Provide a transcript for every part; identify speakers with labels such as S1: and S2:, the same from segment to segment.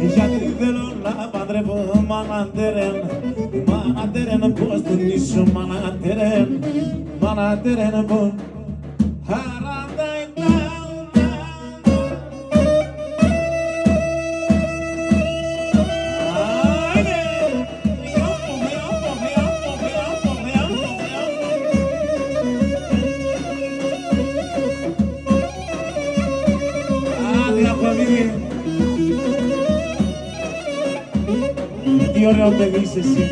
S1: γιατί θέλω να παντρεύω μανατέρεν, πως τον ίσο μανατέρεν, πως τι ωραίο παιδί είσαι εσύ.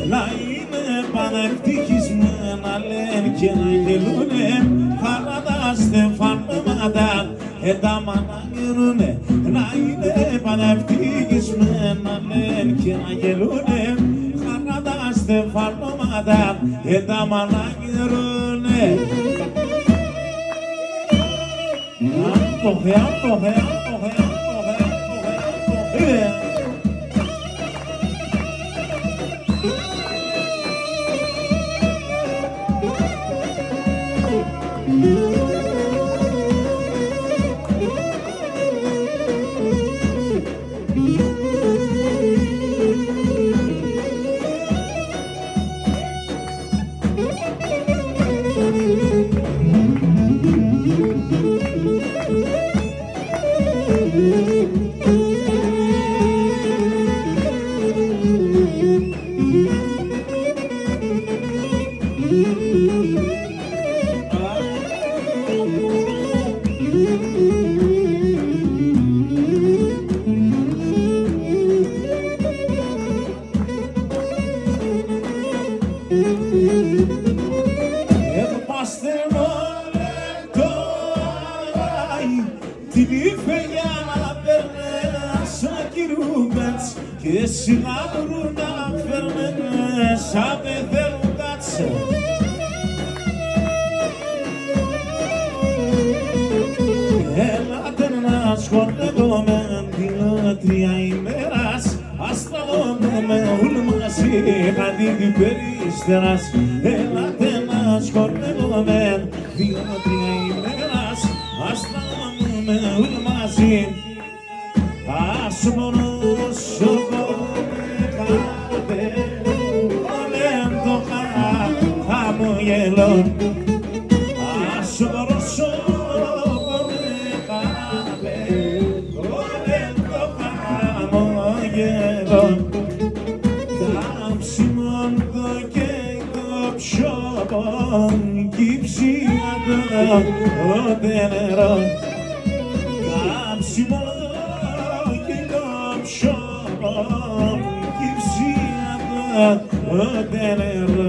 S1: Να είναι πανευτυχισμένα λένε και να γελούνε χαρά τα στεφανώματα τα μαναγερούνε. Να είναι πανευτυχισμένα λένε και να γελούνε χαρά τα στεφανώματα τα μαναγερούνε. Και σιγά μπορούν να φέρνουν σαν πεθαίνουν κάτσε. Έλατε να σχολεύομαι την λότρια ημέρας, ας τραγώνουμε όλοι μαζί αντί περίστερας. Έλατε να σχολεύομαι την λότρια ημέρας, ας τραγώνουμε όλοι μαζί. Ας μονόσο κομμεκάτε, όλεν το χαμογελόν. Ας μονόσο κομμεκάτε, όλεν το χαμογελόν. Κάψιμον το και το ψώπον, κύψια το νερό. Κάψιμον the nero.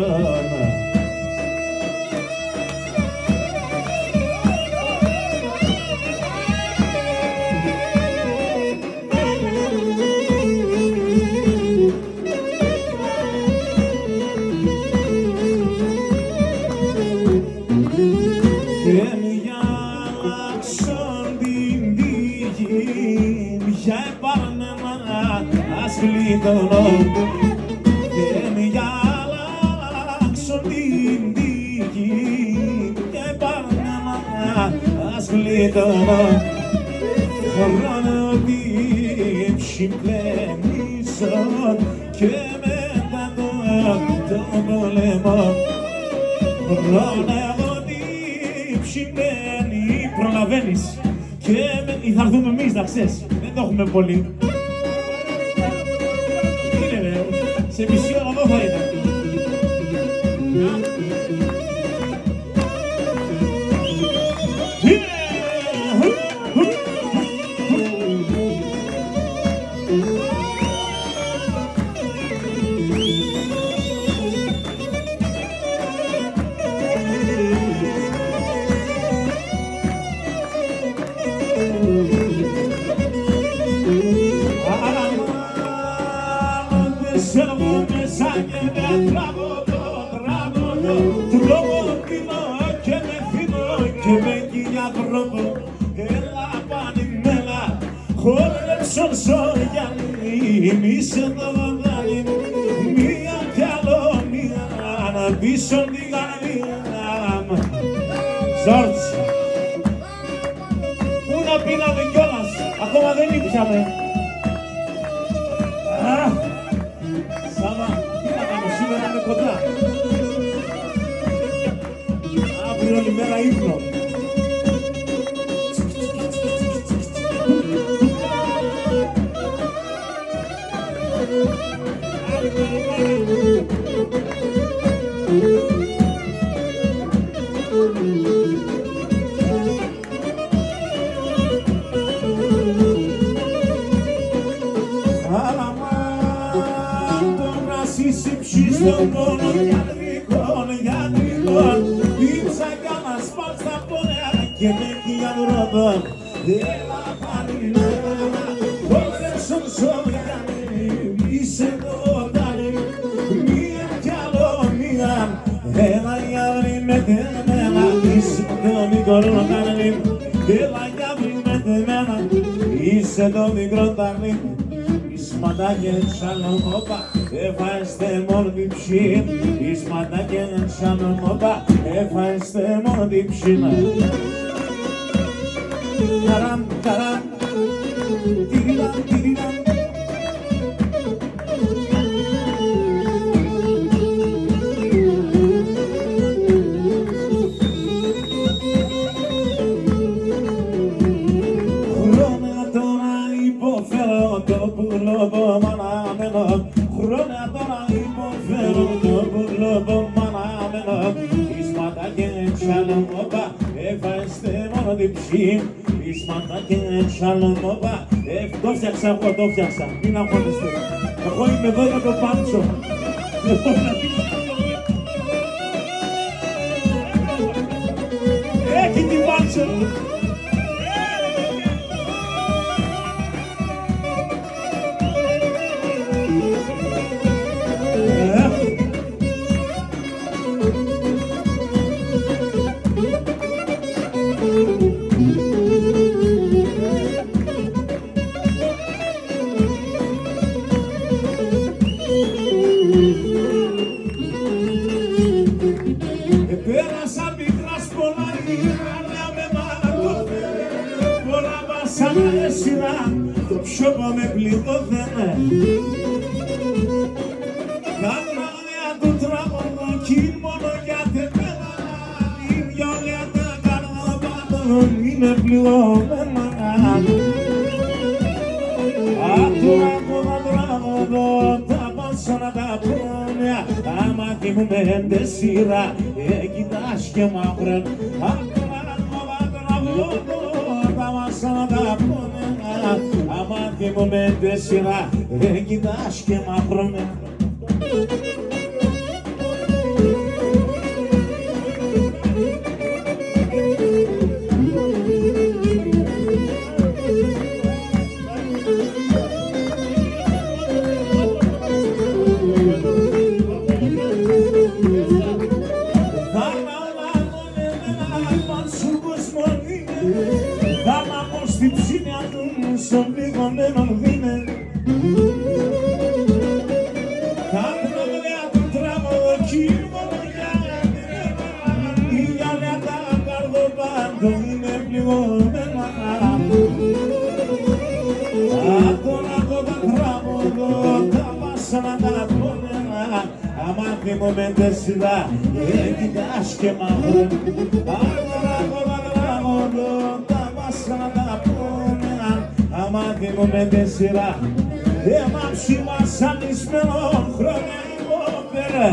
S1: Και μη αλλάξω την τύχη και πάνε μας γλιτώνω. Χρόνο τύψη πλέμισω και μετά το πολεμό. Χρόνο τύψη μένει, προλαβαίνεις και θα έρθουμε εμείς να ξέρεις, δεν το έχουμε πολύ. Σε μισή ώρα εδώ θα είναι. Είσαι το βαντάλι, μία κι άλλο μία, να πίσω την καρδιά μου. Ζόρτς, πού να πίναμε κιόλας, ακόμα δεν ήπιαμε. Σάβα, τι να κάνω, σήμερα είμαι κοντά. Αύριο όλη μέρα ύπνο. Στον πόνο γιατρικών, πίψα κάνα σπάλ στα πόδια και με κιαδρόδον. Έλα πάλι μέρα, όλες όσο γιάννη, είσαι το τάλι, μία κι άλλο μία. Έλα γιάννη με τεμένα, είσαι το μικρό τάλι, έλα γιάννη με τεμένα, είσαι το μικρό τάλι. Ismadagen shalom oba, este mordipshin. Ismadagen shalom oba, este mordipshin. Taram taram, tiriram tiriram. Χρόνια τώρα υποφέρω το πουλόβο μανάμενο. Ίσματα και ξαλομόπα, έφαστε μόνο την ψή. Ίσματα και ξαλομόπα, το φτιάξα εγώ, το φτιάξα. Μην αγχώνεστε. Εγώ είμαι εδώ για το Πάντσο. Έχει την Πάντσο. Το ψώπα με πληγώθαινε. Κανάλια του τραγωδό κι μόνο για τεμένα. Η βιόλια τα καρδοπάτων είναι πληγωμένα. Άτορα ακόμα τραγωδό τα πάσω να τα πούνε. Άμα θυμούμε ντε σειρά κοιτάς και μαύρεν. Άτορα ακόμα τραγωδό τα πάσω να τα πούνε. Άμα θυμούμε ντε σειρά κοιτάς και μαύρεν. Σειρά, κοιτάς και μαύρεν. Αγορά τραγωδό, τα βάσα να τα πούνε. Άμα θυμούμε τε σειρά, ένα ψήμα σανισμένο χρόνια υπόπερα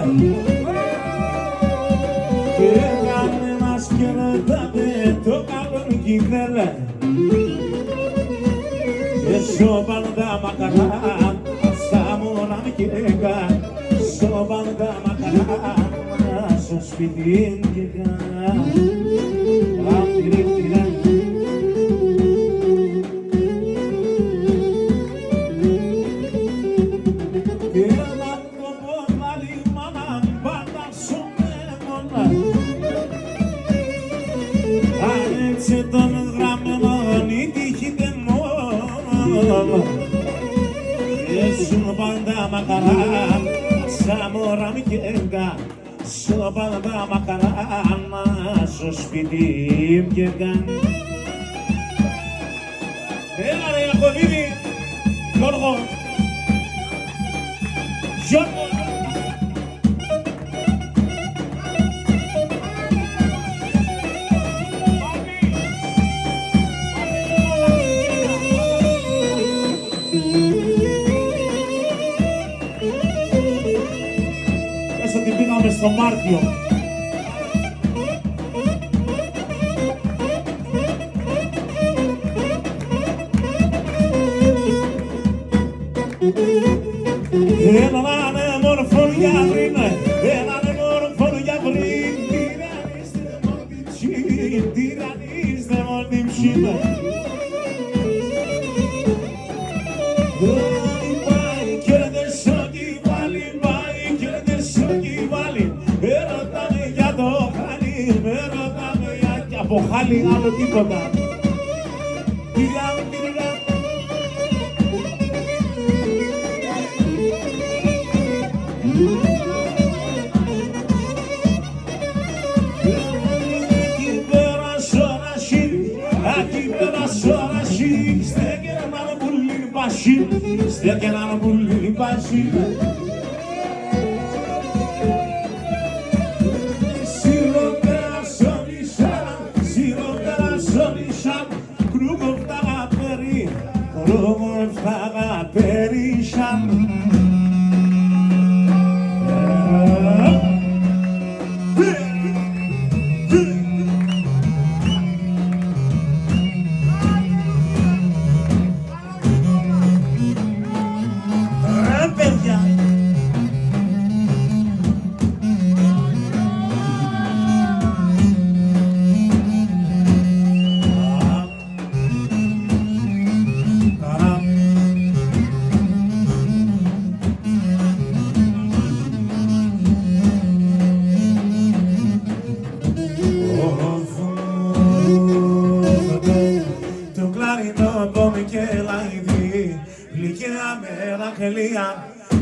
S1: και κανένας κερδάτε το καλό κιθέλε και σώπαν τα μακαρά στα μωρά μικέκα σώπαν τα μακαρά στο σπίτι μικέκα Μακαρά, σαν μωρά μικέγκα, σώπαν τα μακαρά, στο σπίτι μικέγκα. Έλα ρε Ιακωβίδη, Γιώργο, Γιώργο. Στο Μάρτιο. Έναν μόρφο για πριν, έναν μόρφο για πριν, τυραννίστε μόνοι ψήνε. Από χάλι άλλο τίποτα. Στέκε έναν πουλί μπασί.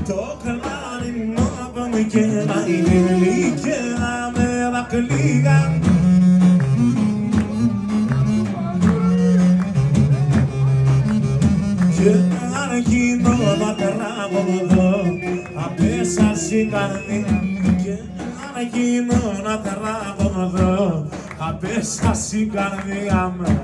S1: Το κλαρινό πάμε και να είναι λύκερα μερακλίγα. Και αρχινό να τραβώ εδώ απέσα στην καρδιά. Και αρχινό να τραβώ εδώ απέσα στην καρδιά μου.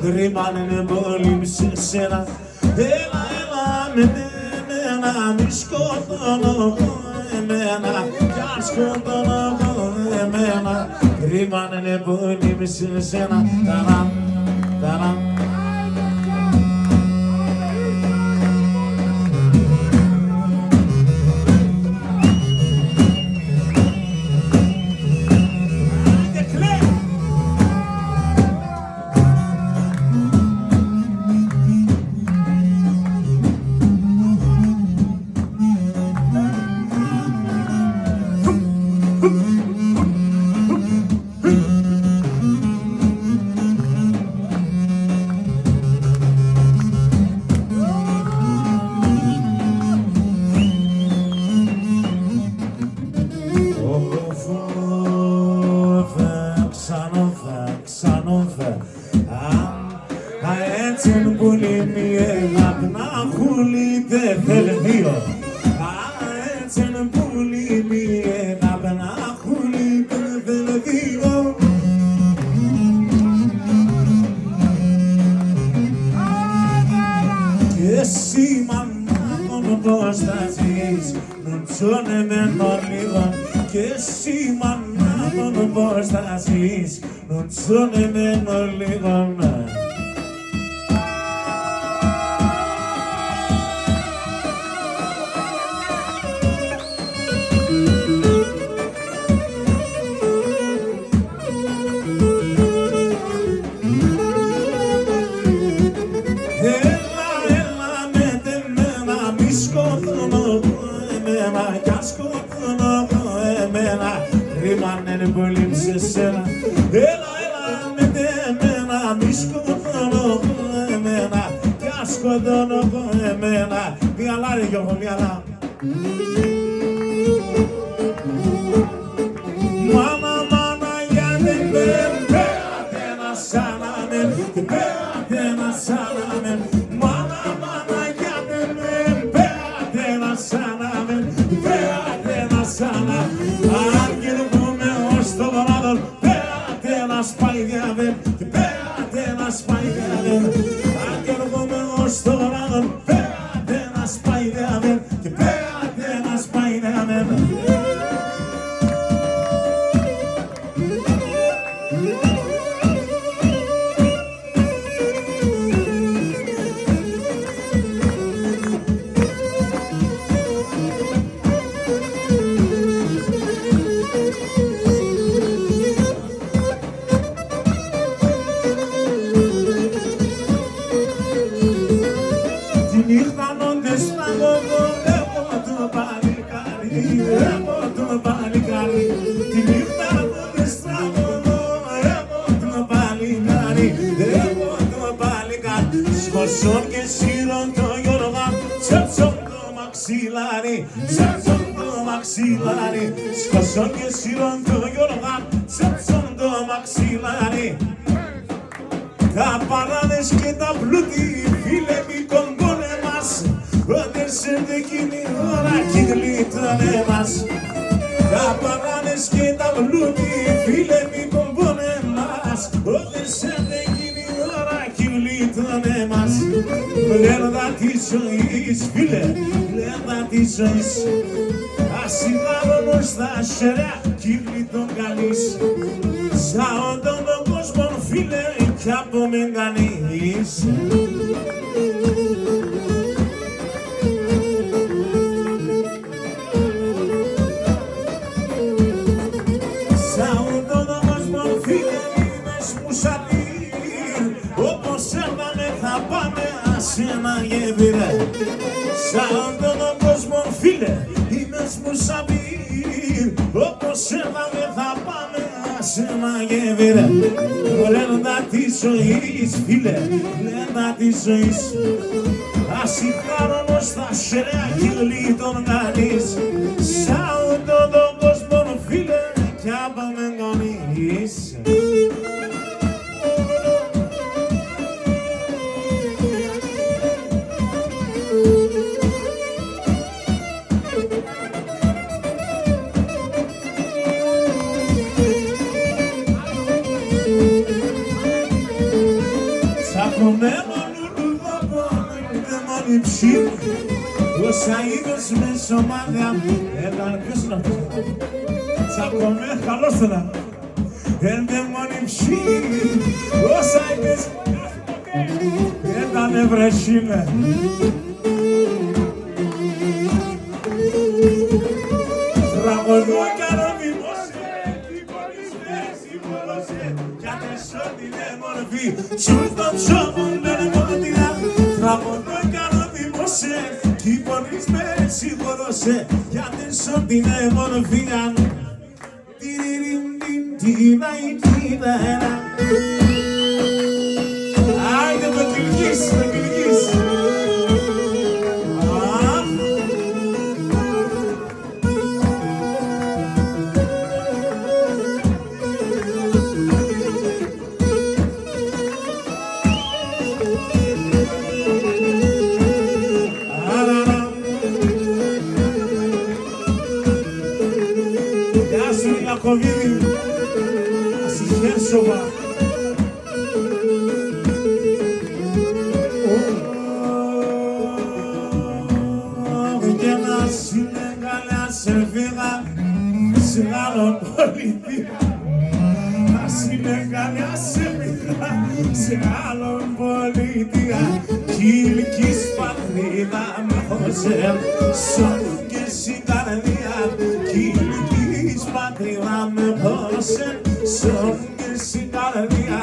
S1: Κρυμάνε πολύ σε σένα. Έλα με μένα, μη σκοτώνω εμένα. Κι αν σκοτώνω εμένα, κρυμάνε πολύ σε σένα. Ταράμ, ταράμ. πώς θα ζεις, νουτσώνεμένο λίγο και εσύ μάνα μου πώς θα ζεις, νουτσώνεμένο λίγο. Ρίμανε πολύ σε σένα. Έλα με εμένα, μη σκοτώνω εμένα κι ας σκοτώνω εμένα. Μυαλά ρε Γιώργο, μυαλά. Μάνα γιατί πέατε να σάναμε, πέατε να σάναμε. Μάνα γιατί πέατε να σάναμε, πέατε να σάναμε. Σπαϊδιάβεν, και πέατε να σπαϊδιάβεν. Αν και έρχομαι ως το βράδυ, πέατε να σπαϊδιάβεν, και πέατε να σπαϊδιάβεν. Σκοσόν και σύρον το Γιώργα, σέρτσον το μαξιλάρι, σέρτσον το μαξιλάρι. Σκοσόν και σύρον το Γιώργα, σέρτσον το μαξιλάρι. Τα παράδες και τα πλούτη, φίλε μη κογκώνε μας, όταν σε εκείνη ώρα κι γλίτωνε μας. Τα παράδες και τα πλούτη, φίλε μη κογκώνε μας, όταν σε εκείνη ώρα κι γλίτωνε μας. Λέντα της ζωής, φίλε, λέντα της ζωής. Ασυγάρωνος στα σερέα, κύλι τον καλής. Σαν όντων τον κόσμο, φίλε, κι από μεν κανείς. Σαν όντων τον κόσμο, φίλε, μες μου σαπίρ, όπως έρθαμε θα πάμε ένα γεβίρε. Σαν τον κόσμο, φίλε, είμαι μουσαμπίρ, όπως έρθαμε θα πάμε σε ένα γεβίρε. Λέντα της ζωής, φίλε, λέντα της ζωής. Ασυγάρωνος στα σερέα κύλι τον κανείς. Σαν τον κόσμο, φίλε, κι άπαμε κανείς. Τσακωμένο λουλουδόπο, δεν μόνοι ψή. Όσα είδος με σωμάδια, έλα ποιος είναι αυτός. Τσακωμένο, καλώς τώρα. Δεν μόνοι ψή. Όσα είδος, ήτανε βρεσίλε. Τραγωδό κάνω δημόσια, τι πολυστές υπόλωσε, κι άτεσο την εμορφή, σου στον σώμο λένε μοντιά. Τραγωδό κάνω δημόσια, τι πολυστές υπόλωσε, κι άτεσο την εμορφή. Άιντε το κυλκείς, το κυλκείς. Γεια σου Ιακωβίδη, ασυχέρσοβα. Συνεγάλια σε φύγα σε άλλον πολιτεία. Τα Συνεγάλια σε φύγα σε άλλον πολιτεία. Κι η ηλικής πατρίδα με χωσέ σώπου και στην καρδιά. Κι η ηλικής πατρίδα με χωσέ σώπου και στην καρδιά.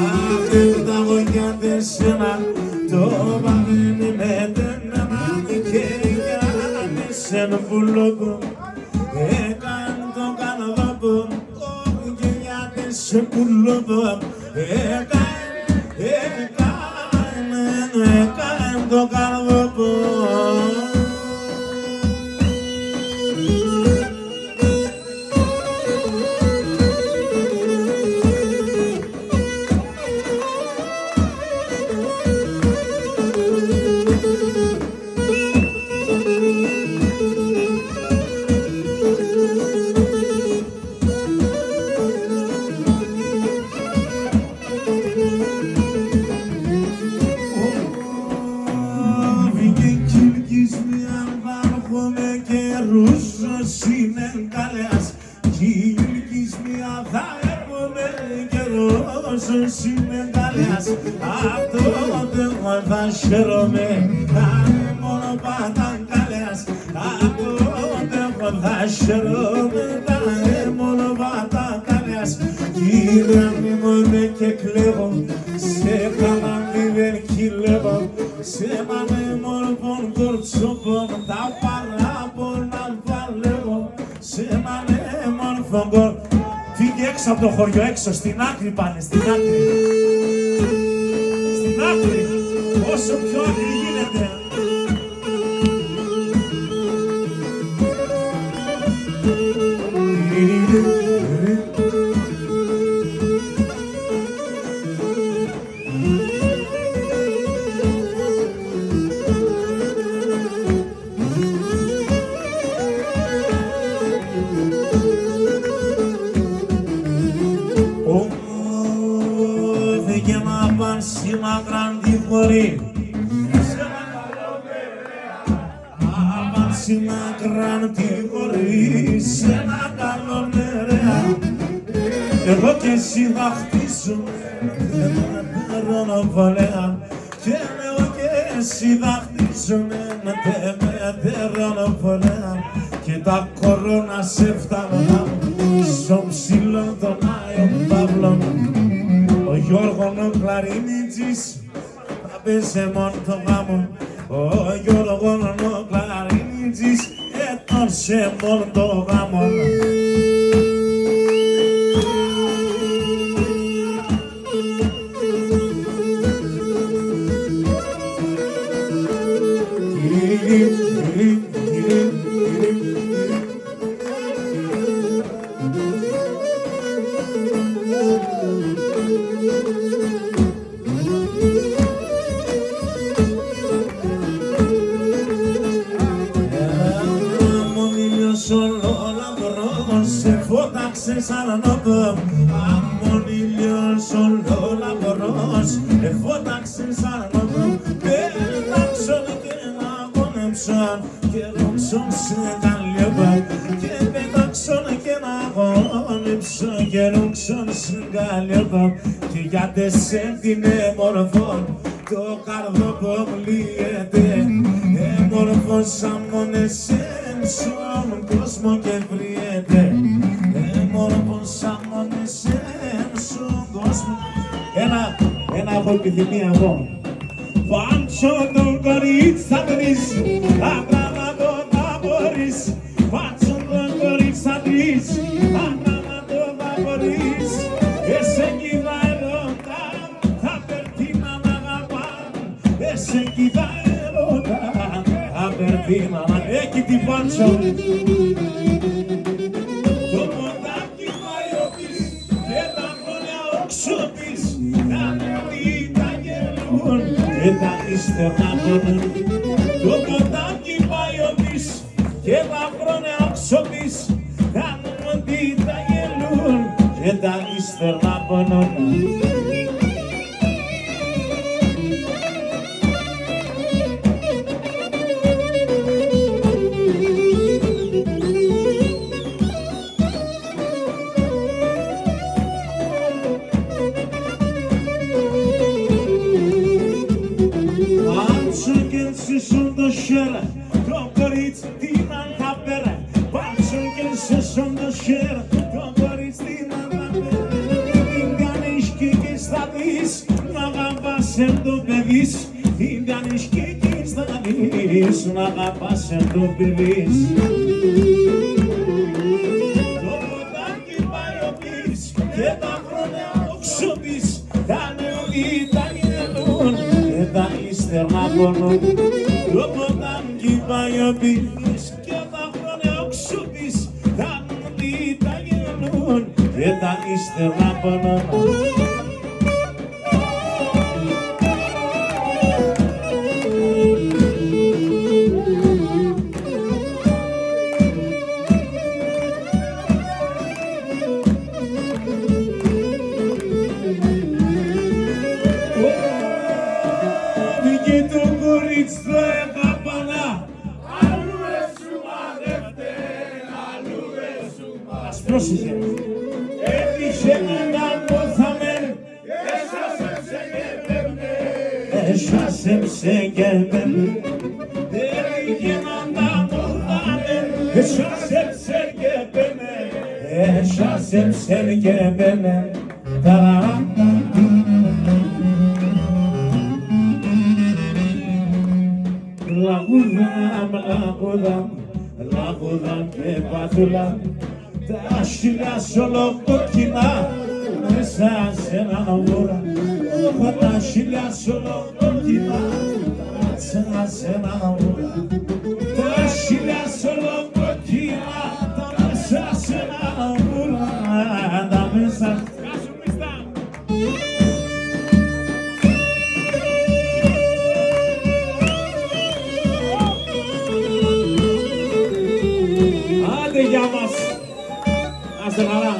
S1: Αφού τα γονιάτε σένα το παγένει με τένα και σεν πουλόπο, έκαν το καναδόπο, και γιατί σε πουλόπο, έκαν το καναδόπο. Χαίρομαι, μόνο παταγκάλιας. Θα χαίρομαι, μόνο παταγκάλιας. Κύριε μνημόνε και κλέβω, σε καλάμι δεν κυλεύω. Σε μανέμορφων κορτσόπων τα παράπονα παλεύω. Σε μανέμορφων κορτσόπων. Φύγε έξω από το χωριό, έξω, στην άκρη πάνε, στην άκρη. Στην άκρη. Όσο πιο άκρη γίνεται. Φύγε να πάνε σήμα γράντι χωρί. Σήμα γράντι χωρίς ένα καλό νερέα. Εγώ και εσύ θα χτίσουμε ένα τερονοβολέα. Και εγώ και εσύ θα χτίσουμε ένα τερονοβολέα. Και τα κορώνα σε φτάνωνα στον ψηλό τον Άιον Παύλων. Ο Γιώργος ο Κλαρίνιτζης θα πέσε μόνο το γάμο. Ο Γιώργος ο Κλαρίνιτζης έτωσε μόνο το γάμο. Σαν νόπο, αμον ήλιος ολολαβορός, εφώταξε σαν νόπο, πέταξον και να γονέψον, και ρώξον σε καλιόπα, και πέταξον και να γονέψον, και ρώξον σε καλιόπα, και για τεσσέντινε μορφών, το καρδόπο λύεται, μορφός αμον εσέν στον κόσμο και βριέται. Μόρφος αμον εσέν στον κόσμο. Ένα έχω επιθυμία εγώ. Πάντσο τον κορίτσα τρεις, αγράμματο θα μπορείς. Πάντσο τον κορίτσα τρεις, αγράμματο θα μπορείς. Εσέ κοίτα ερώτα, θα περτίνα να αγαπάν. Εσέ κοίτα ερώτα, θα περτίνα να αγαπάν. Εκεί την Πάντσο. Και τα ύστερνα πονούν, το ποτάκι πάει ο της, και τα χρόνια όξο της, κάνουν ότι τα γελούν, και τα ύστερνα πονούν. κορίτσι την ανθαπέρα, πάψουν και σε σον το χέρ, το κορίτσι την ανθαπέρα. Την κάνεις και θα δεις, να αγαπάς εν το παιδίς. Την κάνεις και θα δεις, να αγαπάς εν το παιδίς. Το ποτάκι πάει ο πις και τα χρόνια οξωπείς, τα νεοδί τα γελούν και τα ύστερνα πονούν. Το ποτάκι πάει ο πις και τα χρόνια οξωπείς, τα νεοδί τα γελούν και τα ύστερνα πονούν. Πρόσεχε. Έτυχε να πόθαμε, έσασεμσε και μπέμπε. Έτυχε να πόθαμε, έσασεμσε και μπέμπε. Έσασεμσε και μπέμπε. Λαγούδαμ, λαγούδαμ, λαγούδαμ και πατούλαμ. Τα χιλιάς ολοκόκκινα μέσα σε έναν αγόρα. Τα χιλιάς ολοκόκκινα μέσα σε έναν αγόρα. Τα χιλιάς ολοκόκκινα μέσα σε έναν αγόρα. Τα μέσα. Άντε για μας. Άστε καλά.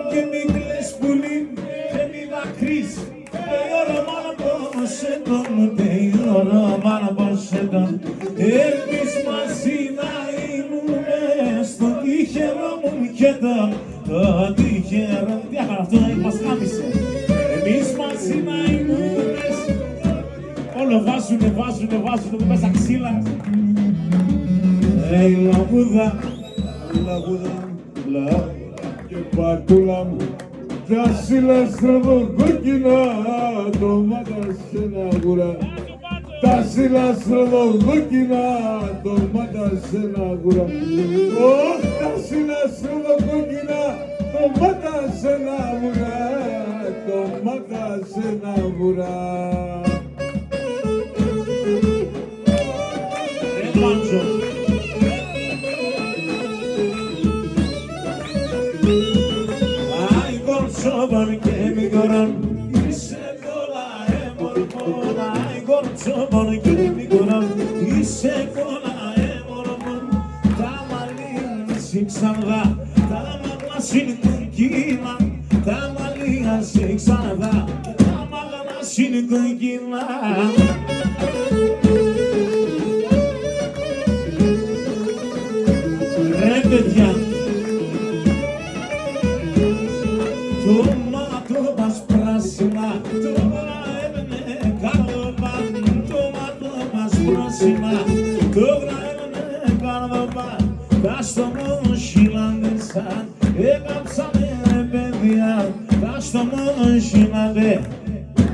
S1: Και μη κλαις πουλί και μη δακρύς, πεϊόρω μάνα πως έντον, πεϊόρω μάνα πως έντον. Εμείς μαζί να ήμουνε στο τυχερό μου κέντον, το τυχερό. Τι έκανε αυτό, μας χάμισε. Εμείς μαζί να ήμουνε. Όλο βάζουνε μέσα ξύλα. Λαγούδα, λαγούδα, λαγούδα και πατούλα μου. Τα σύλλα στραβοκόκκινα, το μάτα σε ένα γουρά. Τα σύλλα στραβοκόκκινα, το μάτα σε ένα γουρά. Τα σύλλα στραβοκόκκινα, το μάτα σε ένα γουρά. Το μάτα σε ένα γουρά. Άι κορτσόμπον και μικρόν, είσαι κόλλα εμορφόν. Άι κορτσόμπον και μικρόν, είσαι κόλλα εμορφόν. Τα μαλλιά σου ξαναδά, τα μαλλιά σου κοκκίνα. Τα μαλλιά σου ξαναδά, τα μαλλιά σου κοκκίνα. Παιδιά, το μάτω μας πράσινα, τώρα έμενε καρδοπάν. Το μάτω μας πράσινα, τώρα έμενε καρδοπάν. Τα στο μόνο χειλάντεσαν, έκαψανε ρε παιδιά. Τα στο μόνο χειλάντε.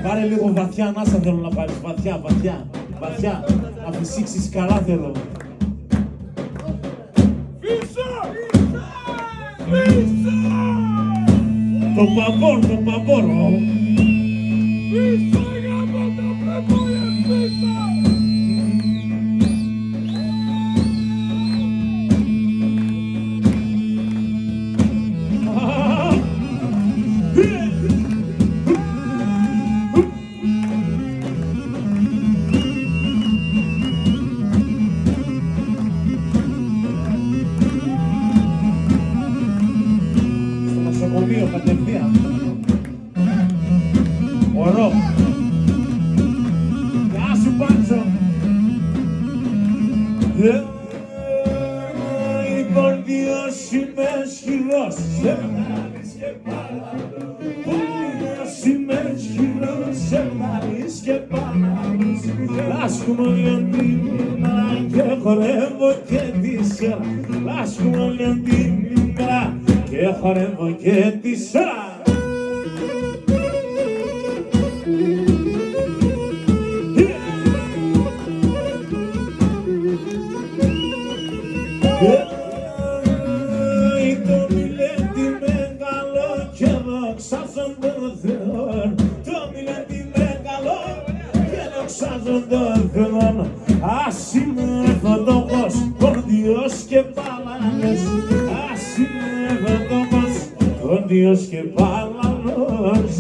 S1: Πάρε λίγο βαθιά ανάσα θέλω να πάρεις, βαθιά, βαθιά, βαθιά. Να φυσήξεις καλά θέλω. Το παπόρ, το παπόρ. Πίσω γάμο τα πρεμόλες, πίσω. Στο νοσοκομείο κατευθείαν. Λάσκουμε όλη την ημέρα και χορεύω και τη σέρα. Λάσκουμε όλη την ημέρα και χορεύω και τη σέρα. Το μιλέτη μεγάλο και δοξάζον τον Θεόν. Το μιλέτη μεγάλο και δοξάζον τον Θεόν. Ας είναι φωτόχος, πορτιός και παλανός. Ας είναι φωτόχος, πορτιός και παλανός.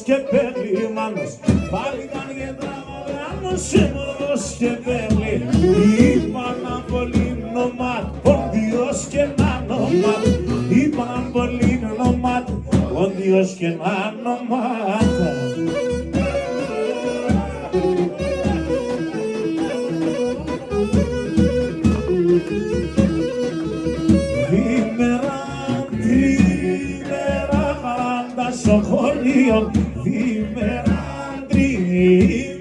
S1: Και περίμανος, πάλι ήταν και τραγωδάνος, έμορφος και πέλη. Είπαν πολύ νομάτ, ποντιός και νανομάτ. Είπαν πολύ νομάτ, ποντιός και νανομάτ. Στο χωριό, δίμερα, τρίμερα,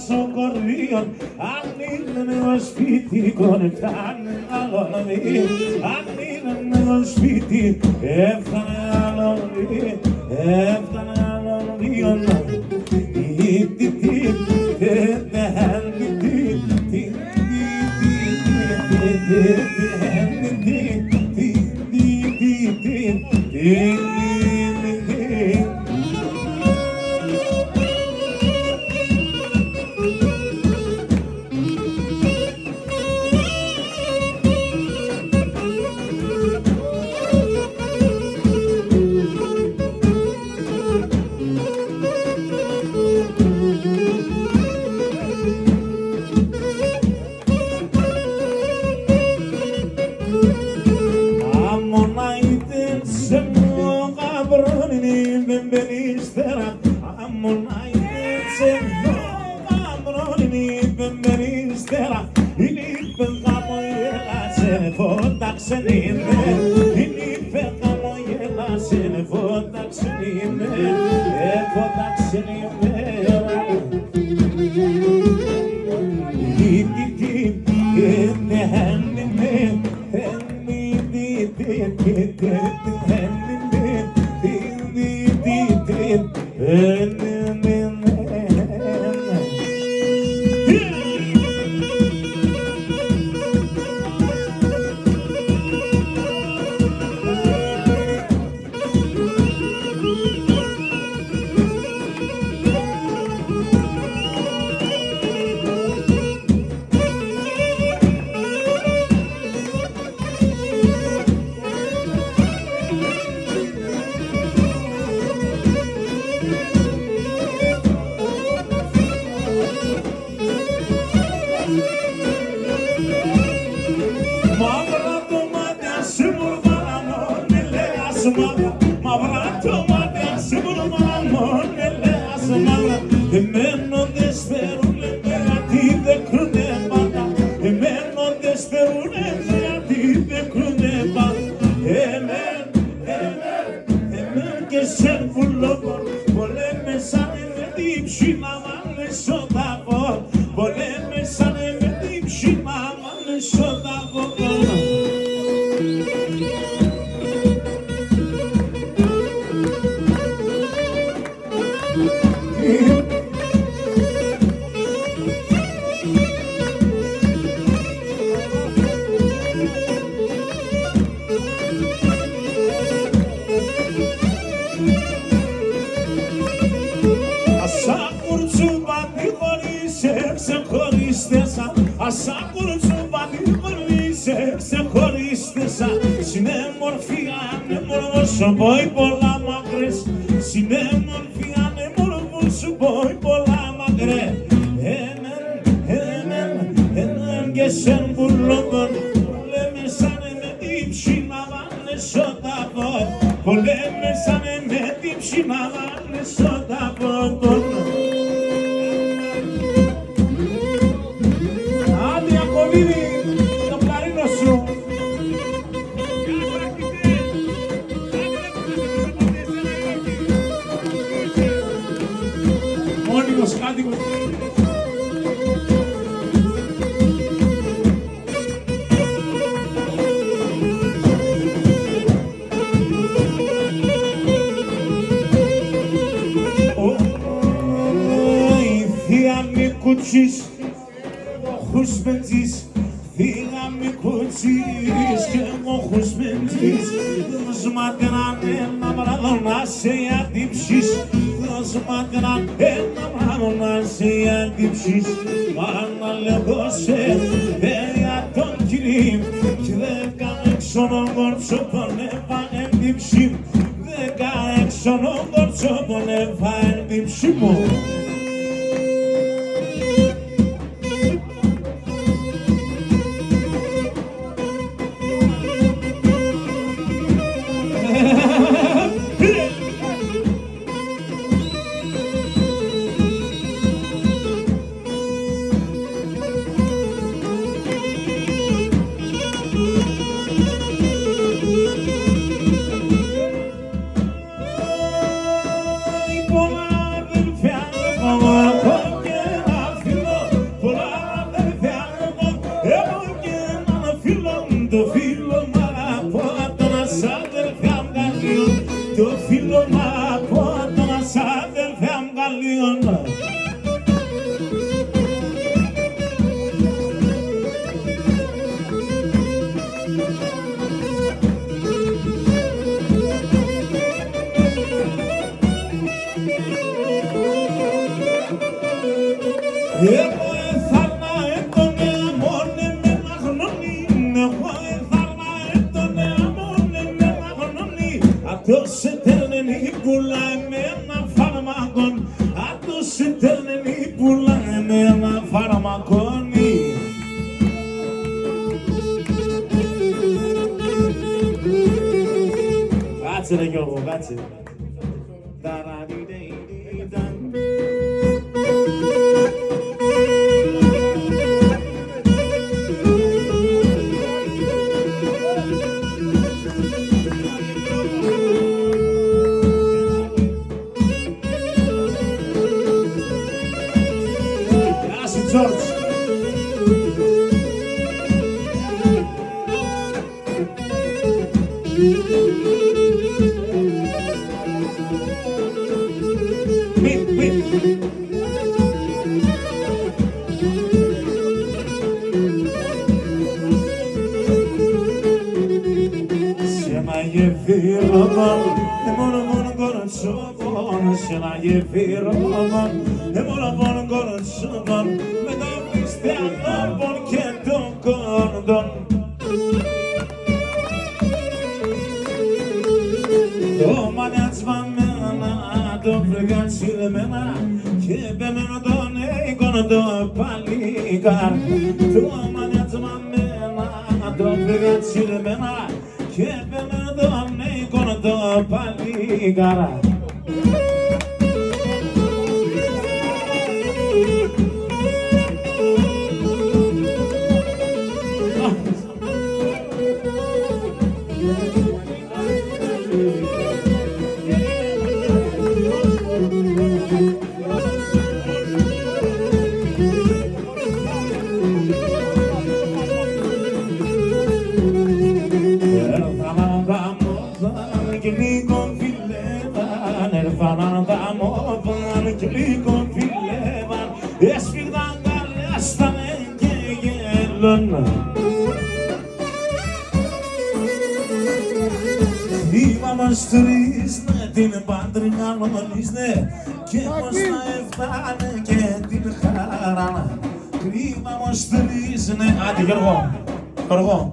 S1: στο χωριό. Αν είναι σπίτι, κονεφτάνε άλλον δει. Αν είναι σπίτι, έφτανε άλλον δει. Έφτανε άλλον δει. κουρτσουπάτι χωρίς ξεχωρίστεσα. Ασά κουρτσουπάτι χωρίς ξεχωρίστεσα. Συνέμορφια ανέμορφο σου πω πολλά μακρές. Συνέμορφια ανέμορφο σου πω πολλά μακρές. Έναν και σεν πουλόντον. Λέμε σαν με την ψιναβάνε σωταβόν. Λέμε σαν με την ψιναβάνε σωταβόν. Άντε Ακολίδη, το πλαρίνο σου. Μόνιμος κάτοικος. Κουτσίς, ο χουσμεντής, θύλα μη κουτσίς και ο χουσμεντής. Δώσ' μάτραν ένα βράδο να σε αντίψεις. Δώσ' μάτραν ένα βράδο να σε αντίψεις. Μάνα λέγω σε δέα τον κυρίμ κι 16 γόρτσο τον έβα εντύψη. 16 γόρτσο τον έβα εντύψη μου. Το φίλο μ' αγαπώ τον ασάδελφια μ' καλίον. Το φίλο μ' αγαπώ τον ασάδελφια μ' καλίον. Εγώ εθάρνα έτονε αμόνε με μαγνώνει. Εγώ εθάρνα έτονε αμόνε με μαγνώνει. Ατός ετέρνεν η πουλά με ένα φαρμακόν. Ατός ετέρνεν η πουλά με ένα φαρμακόνι. Κάτσε ρε Γιώργο, κάτσε. George. Σε να γεφύρω μόνο κορτσόβον, σε να γεφύρω μόνο κορτσόβον, με το χριστιανόπον και τον κόρδον. Το μανιάτσμα μένα, το φρεγατσιλεμένα και πεμένο τον εικόνο το παλίκαρ. Το μανιάτσμα μένα, το φρεγατσιλεμένα και πεμένο τον εικόνο το παλίκαρ. Έσφυγαν καλά στα και γέλωνα. Είπαμε τρεις, ναι, την πάντριγα νομαλείς, ναι, και πως να έφτανε και την χαρά. Κρίμα μου τρίζουνε. Άντε Γιώργο, Γιώργο.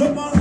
S1: Someone